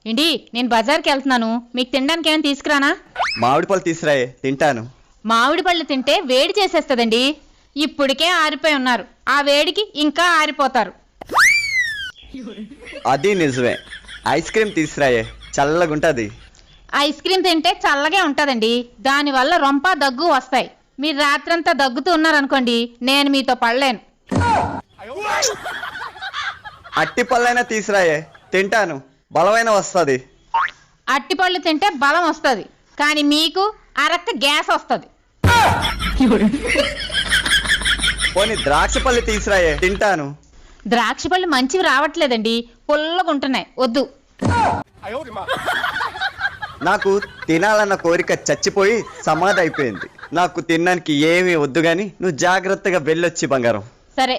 ఏంటి నేను బజార్కి వెళ్తున్నాను, మీకు తినడానికి ఏమైనా తీసుకురానా? మామిడి పళ్ళు తీసురాయే, తింటాను. మామిడి పళ్ళు తింటే వేడి చేసేస్తుందండి. ఇప్పటికే ఆరిపోయి ఉన్నారు, ఆ వేడికి ఇంకా ఆరిపోతారు. అది నిజమే. ఐస్ క్రీమ్ తీసురాయే, చల్లగుంటది. ఐస్ క్రీమ్ తింటే చల్లగే ఉంటుందండి, దానివల్ల రొంప దగ్గు వస్తాయి. మీరు రాత్రంతా దగ్గుతూ ఉన్నారనుకోండి, నేను మీతో పడలేను. అట్టి పళ్ళైనా తీసురాయే, తింటాను. బలమైన వస్తుంది. అట్టిపళ్ళు తింటే బలం వస్తుంది, కానీ మీకు అరక్క గ్యాస్ వస్తుంది. పోనీ ద్రాక్ష పళ్ళు తీసురాయే, తింటాను. ద్రాక్ష పళ్ళు మంచివి రావట్లేదండి, పుల్లగా ఉంటున్నాయి, వద్దు. నాకు తినాలన్న కోరిక చచ్చిపోయి సమాధి అయిపోయింది. నాకు తినడానికి ఏమీ వద్దు గాని నువ్వు జాగ్రత్తగా వెళ్ళొచ్చి బంగారం. సరే.